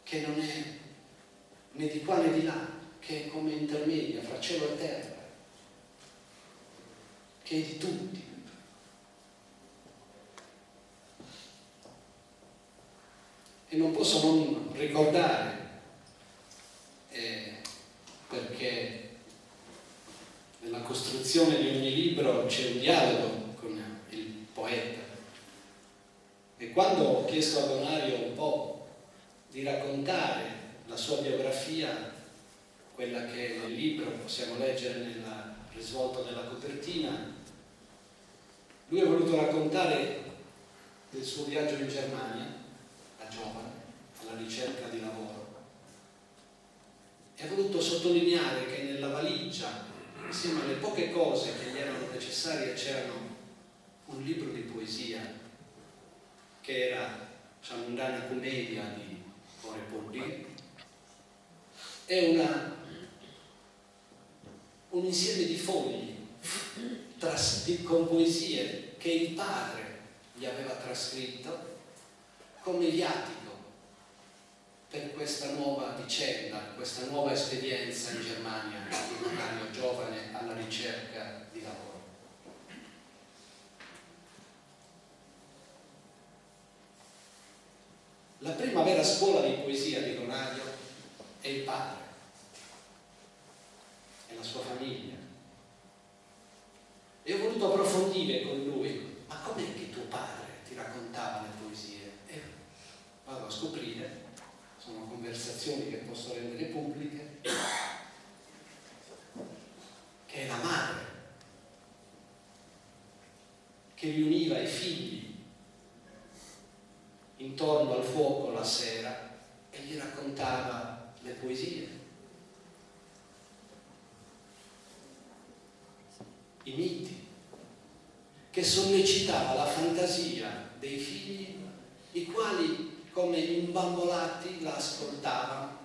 che non è né di qua né di là, che è come intermedia fra cielo e terra, che è di tutti. E non posso non ricordare, perché nella costruzione di ogni libro c'è un dialogo con il poeta, e quando ho chiesto a Bonario un po' di raccontare la sua biografia, quella che nel libro possiamo leggere nel risvolto della copertina, lui ha voluto raccontare del suo viaggio in Germania da giovane, alla ricerca di lavoro, e ha voluto sottolineare che nella valigia, insieme alle poche cose che gli erano necessarie, c'erano un libro di poesia che era La mundana commedia di Bore Poddighe, e un insieme di fogli con poesie che il padre gli aveva trascritto come viatico per questa nuova vicenda, questa nuova esperienza in Germania di Bonario giovane alla ricerca di lavoro. La prima vera scuola di poesia di Bonario è il padre, è la sua famiglia. E ho voluto approfondire con lui: ma com'è che tuo padre ti raccontava le poesie? E vado a scoprire, sono conversazioni che posso rendere pubbliche, che è la madre che riuniva i figli intorno al fuoco la sera e gli raccontava le poesie, i miti, che sollecitava la fantasia dei figli, i quali, come imbambolati, la ascoltavano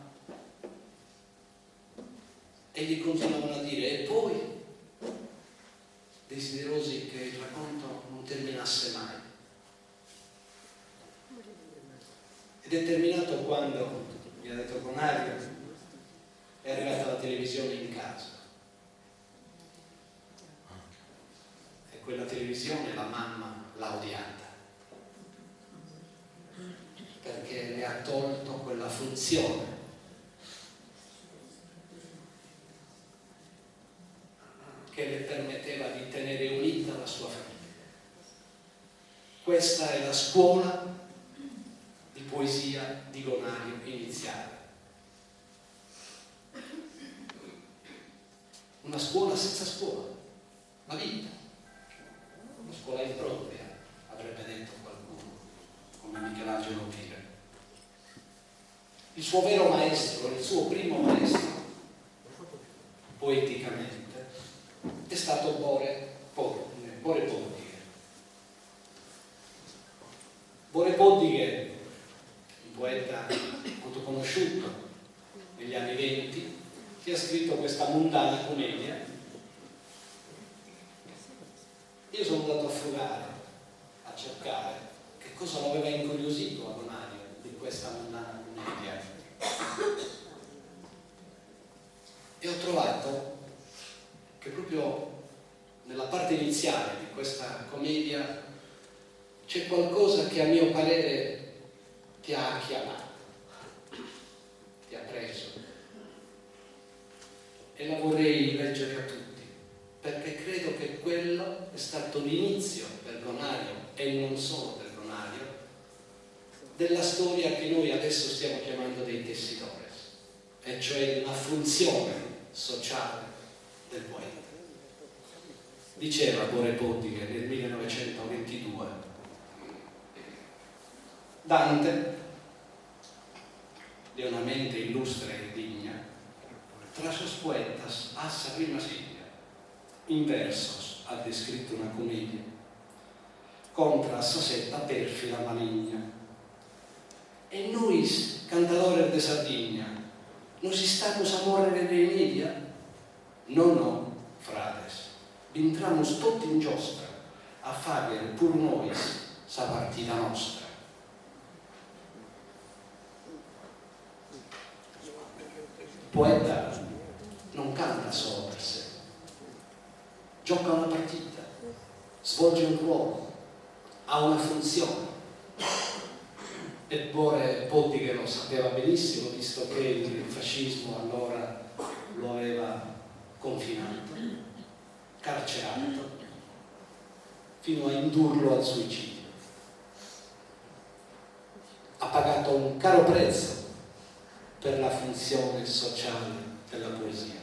e gli continuavano a dire: e poi, desiderosi che il racconto non terminasse mai. Ed è terminato quando, mi ha detto Bonario, è arrivata la televisione in casa. E quella televisione la mamma l'ha odiata, perché le ha tolto quella funzione che le permetteva di tenere unita la sua famiglia. Questa è la scuola di poesia di Bonario iniziale. Una scuola senza scuola, la vita, una scuola impropria, avrebbe detto qualcuno, come Michelangelo Pire. Il suo vero maestro, il suo primo maestro, poeticamente, è stato Bore Poddighe. Bore Poddighe, un poeta molto conosciuto negli anni '20, che ha scritto questa mundana commedia. Io sono andato a frugare, a cercare che cosa lo aveva incuriosito a Bonario di questa mundana commedia, e ho trovato che proprio nella parte iniziale di questa commedia c'è qualcosa che a mio parere ti ha chiamato, ti ha preso, e la vorrei leggere a tutti, perché credo che quello è stato l'inizio per Bonario, e non solo per Bonario, della storia che noi adesso stiamo chiamando dei tessitores, e cioè una funzione sociale del poeta. Diceva Bore Poddighe nel 1922: Dante, de una mente illustre e digna, tras sus poetas assa rima siglia, in versos ha descritto una commedia, contra sa setta perfida maligna. E noi, cantadores de Sardegna, nos estamos a morrere de media? No, frades, vintramos tutti in giostra a fare pur nois sa partita nostra. poeta non canta solo per sé, gioca una partita, svolge un ruolo, ha una funzione. Eppure Bottiger lo sapeva benissimo, visto che il fascismo allora lo aveva confinato, carcerato, fino a indurlo al suicidio. Ha pagato un caro prezzo per la funzione sociale della poesia,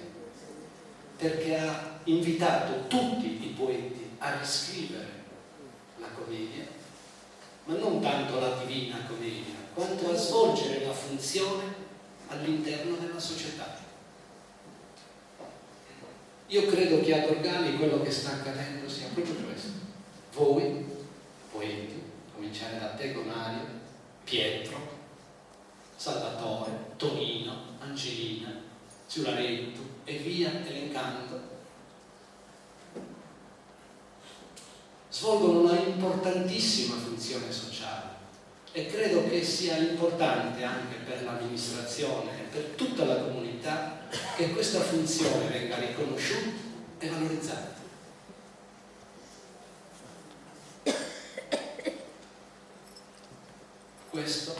perché ha invitato tutti i poeti a riscrivere la commedia, ma non tanto la divina commedia, quanto a svolgere la funzione all'interno della società. Io credo che ad Organi quello che sta accadendo sia proprio questo. Voi, poeti, cominciare da te, Gonario, Pietro, Salvatore, Tonino, Angelina, Giularetto e via elencando, svolgono una importantissima funzione sociale e credo che sia importante anche per l'amministrazione e per tutta la comunità che questa funzione venga riconosciuta e valorizzata. Questo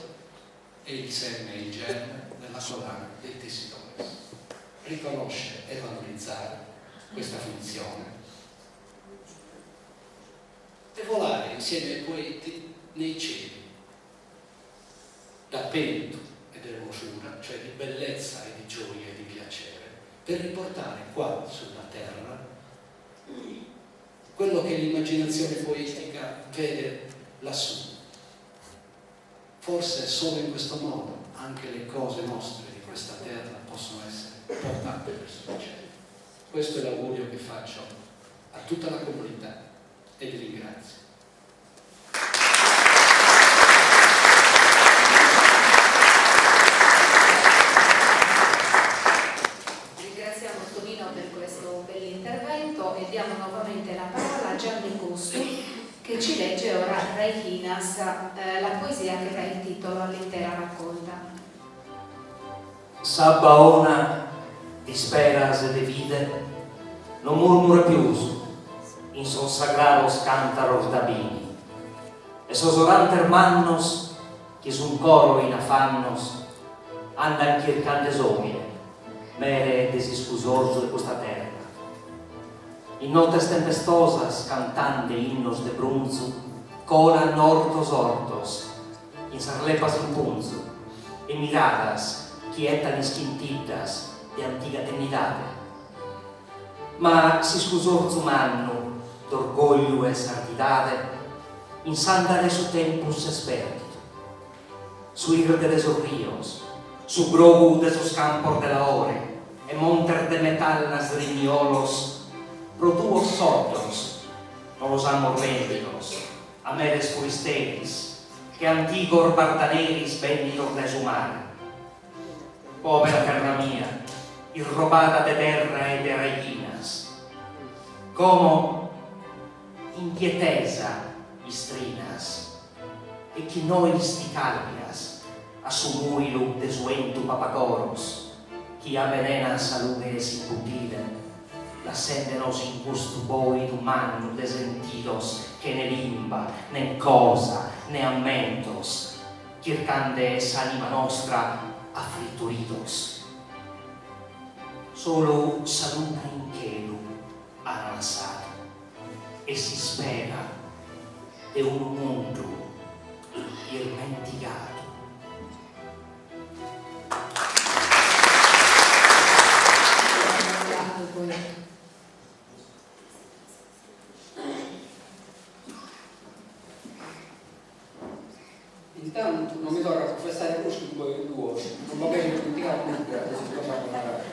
è il seme e il germe della collana dei Tessitori. Riconoscere e valorizzare questa funzione e volare insieme ai poeti nei cieli d'appello e d'ermosura, cioè di bellezza e di gioia e di piacere, per riportare qua sulla terra quello che l'immaginazione poetica vede lassù. Forse solo in questo modo anche le cose nostre di questa terra possono essere portate verso il cielo. Questo è l'augurio che faccio a tutta la comunità e vi ringrazio. Ringraziamo Tonino per questo bell'intervento e diamo nuovamente la parola a Gianni Costu, che ci legge ora Raichinas, la poesia che dà il titolo all'intera raccolta. Sabbaona disperas de vide, non murmura più in son sagrados cántaros da vini, esos orantes mannos que sun coro in afannos andan cercando omine, mere desiscusorzo de questa terra. In notes tempestosas, cantante innos de brunzu, coran hortos, in sarlepas in punzu, e miradas quietas isquintitas de antiga eternidade. Ma si scusorzu manno, d'orgoglio e santidade, in santa de su tempus espertito, su irde de sus ríos, su grogu de sus campos de la ore, e monter de metallas riñolos, produos sordos, no los amorbendidos, a meres furisteris, que antigor bartaneris vendidos de su mare. Povera terra mia, irrobada de terra e de reinas, como inquietesa istrinas, e que nois ticalvias, a su muilu de suentu papacoros, que avenena saludes imputide, lascendenos in gustu void humano de sentidos que ne limba, ne cosa, ne ammentos, circande es anima nostra afflitturidos. Solo saluta in chelu avanzato e si spera de un mondo dimenticato. Intanto non mi torna a confessare questo un po' di due, non mi piace dimenticare nunca, adesso ti faccio una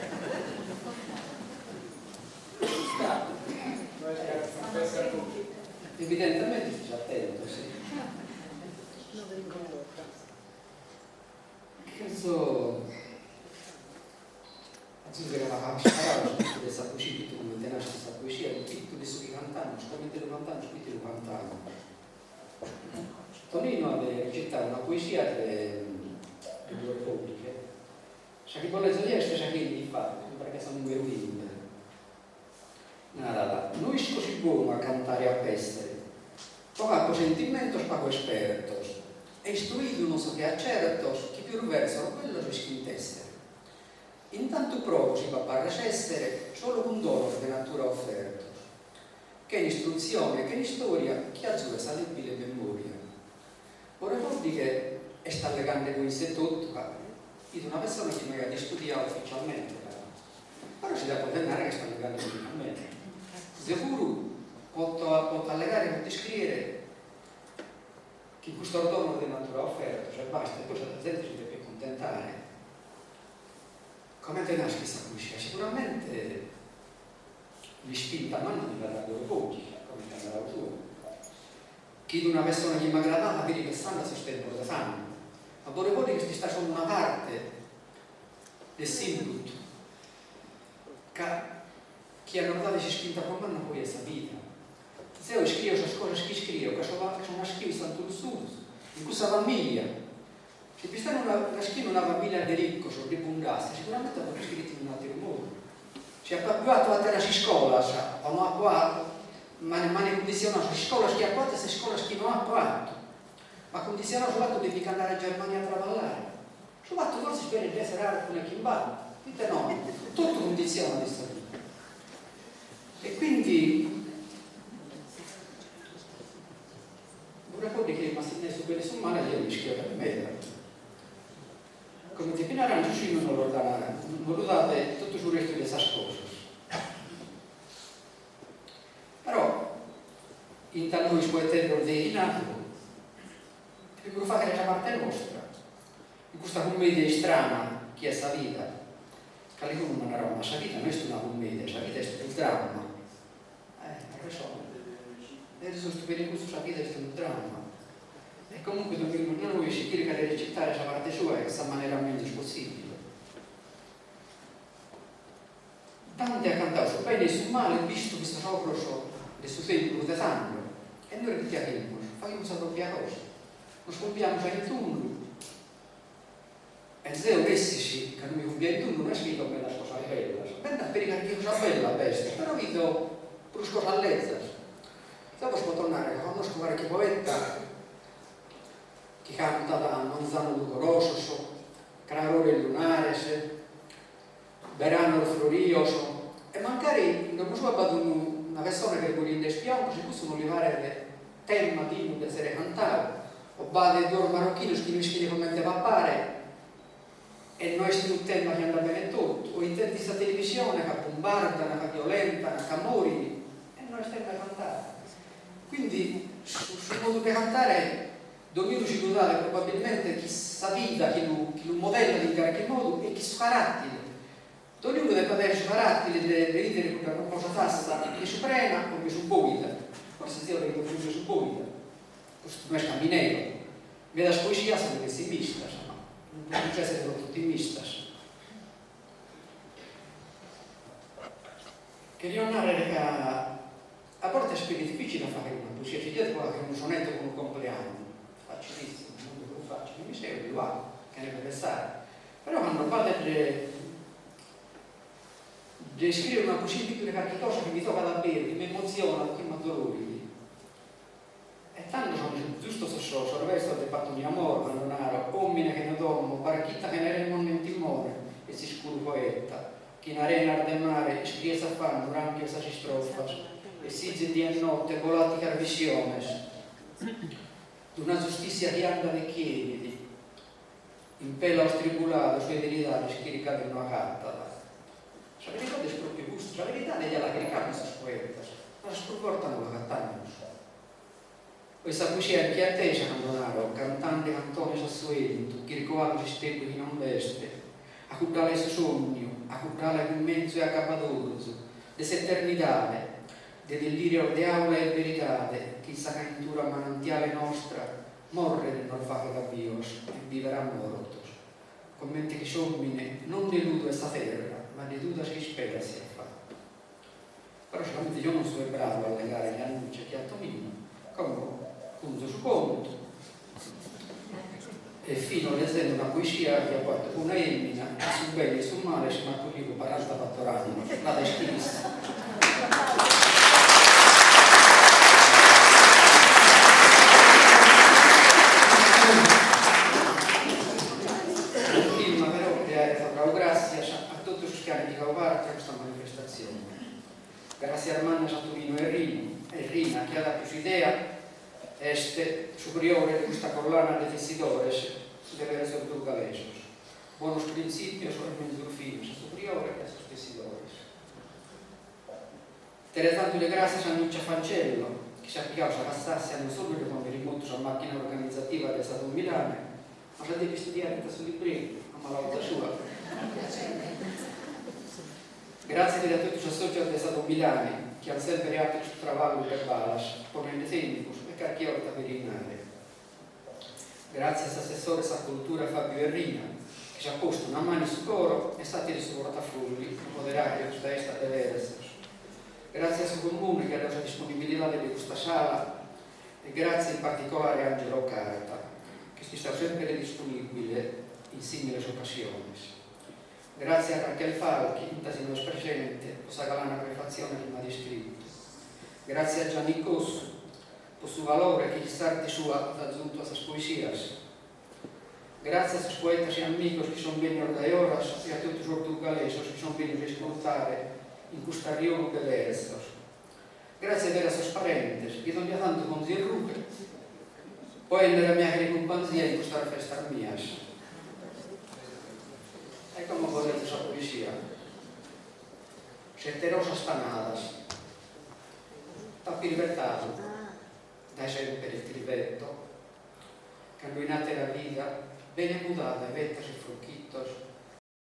evidentemente ci sei attento, sì. Questo aggiungere una parola di questa poesia, come te nasce questa poesia, il titolo di questo cantano, come te lo cantano, qui te lo cantano. Tonino aveva recitato una poesia delle due repubbliche, se che volete dire, se che lungo wind. Nada, non è così buono a cantare a pestere, poco sentimentos pago espertos, e istruido non so che acertos, chi più versano quello si schintessere. Intanto provo si va a recessere solo un dono di natura offerto, che in istruzione, che in storia, chi azzurra salibile memoria. Ora vuol dire che sta legando con il tutto, di una persona che magari studia ufficialmente, però si deve condannare che sta legando ufficialmente. Sicuro può allegare, può descrivere che questo dono di natura offerto, cioè basta, e poi la gente si deve accontentare. Come te nasce questa conoscenza? Sicuramente vi spinta, ma non mi verrà due pochi, come te la tua. Chi di una persona che mi aggradava, vedi che stanno a sostenere da fanno. Ma vorrei dire che sta solo una parte del simbolo. Chi hanno dato si spinta con me non può essere vita. Se io scrivo queste cose che scrivo, che sono scritte tanto il sud, in questa famiglia, se vi stanno una scritta una famiglia di ricchi, di bundasti, sicuramente avete scritto in un altro modo. Si è abituato a tenere scuola, o non abituato, ma ne condizionato, scuola che ha fatto e scuola che non ha fatto. Ma condizionato sul fatto devi andare a Germania a lavorare. Sul fatto forse spera di essere alcune che vanno. Dite no, tutto condiziona questa vita. E quindi vorrei dire che ma su quelle su male io mi schiavo per me. Come ti appena arancio non lo date tutto sul resto di queste cose. Però in tal noi può essere ordinato e lo fa che è la parte nostra in questa commedia strana che è sta vita che non è una roba, ma la vita non è una commedia, la vita è un dramma. Ha ragione. E sono stupendo in questo, la vita è un dramma. E comunque non riesce a dire che recitare la parte sua in questa maniera meno possibile. Dante ha cantato su bene e su male, visto questo sopra del suo tempo di sangue. E noi ripetiamo, facciamo questa propria cosa. Nos compiamo già in turno. E se avessi che non mi compia in turno, non è scritto bella cosa bella. Pensa per che cosa bella bestia, però vedo per le cose all'ezza. Dopo si può tornare, conosco qualche poeta che canta da Manzano Doloroso, Clarore Lunares, Verano Florioso, e magari non so una persona che vuole in despiano, si possono levare tema di essere cantato, o vade d'oro marocchino, scrive come deve appare, e noi stiamo un tema che anda bene tutto, o in questa televisione che bombardano, che violentano, che amori, e noi stiamo a cantare. Quindi sul modo di cantare ognuno ci può dare probabilmente chi sa vita, chi lo modella in qualche modo e chi su carattere. Ognuno deve avere su carattere di ridere per una cosa tassa che su prena o che su boida. Forse io vedo più su boida. Questo non è camminero. Vede la poesia sono pessimista, non c'è essere ottimista. Che rionare che a volte è difficile fare una poesia, c'è dietro che un sonetto con un compleanno. Facilissimo, non lo faccio, non mi serve uguale, che ne deve stare. Però quando parla di scrivere una poesia di qualche cosa che mi tocca da bere, che mi emoziona, che mi addolori. E tanto sono giusto se so resto del fatto di amore, non ero, omine che ne domo, barchita che ne remon in timore, e si scuro poeta, che in arena del mare, scrive a fanno, durante questa strofa, e si di notte, volati carvisiones, d'una giustizia che anda nei chiedi, in pelo al tribulato, sue verità, che ricade in una carta. La verità è proprio gusto, la verità è la che ricade questa poeta, ma la sproportano la cantando. Questa poesia che attesa Candonaro, cantante cantone sassuento, che ricovava il steppo che non veste, a curare il suo sogno, a curare il mezzo e a capadorzo, dell'eternità, del delirio di aula e verità, che sa cantura manantiale nostra, morre non fa che capios, e viverà mortos. Commenti che somine, non deludo questa terra, ma deluda si spera sia fatta. Però solamente io non sono bravo a legare gli annunci che attomino, come punto su conto. e fino leggendo una poesia che ha fatto una emmina e sul bene e sul male ci manco dico 44 anni, la destinista. Il film però che ha grazie a tutti os que han llegado parte a questa manifestazione. Grazie a Armando Saturnino e Rina che ha dato su idea este superiore de questa collana de decidores deberes portugueses. Buenos principios son los fines, superiores a esos decidores. Tanto le gracias a Nuccia Fancello, che si applicava a Rassassi non solo per come rimonto sulla macchina organizzativa del Stato Milano, ma già devi studiare da sul libretto, a malauta sua. Grazie a tutti gli associati del Stato Milano, che hanno sempre atto questo lavoro per Balas, ponendo tempus e carchiorta verinale. Grazie all'assessore a cultura Fabio Errina, che ci ha posto una mano su coro e stati di suo portafogli, moderare questa esta delle Eresos. Grazie al suo comune che ha dato la disponibilità di questa sala e grazie in particolare a Angelo Carta, che si sta sempre disponibile in simili occasioni. Grazie a Raquel Falchi, intasino presente, per la galana prefazione che mi ha descritto. Grazie a Gianni Cossu, per il suo valore che l'arte sua ha aggiunto a queste poesie. Grazie a questi poeti e amici che sono venuti da ora e a tutti i portoghesi che sono venuti a ascoltare in questo rione dell'Erestos. Grazie a questi parenti che non mi hanno tanto con zirruche, poi nella mia compagnia in questa festa mia. E come volete questa poesia? Sette rosas panadas, tappi libertato, dai sempre il trivetto, camminate la vita, bene mudata, vetta e frucchita.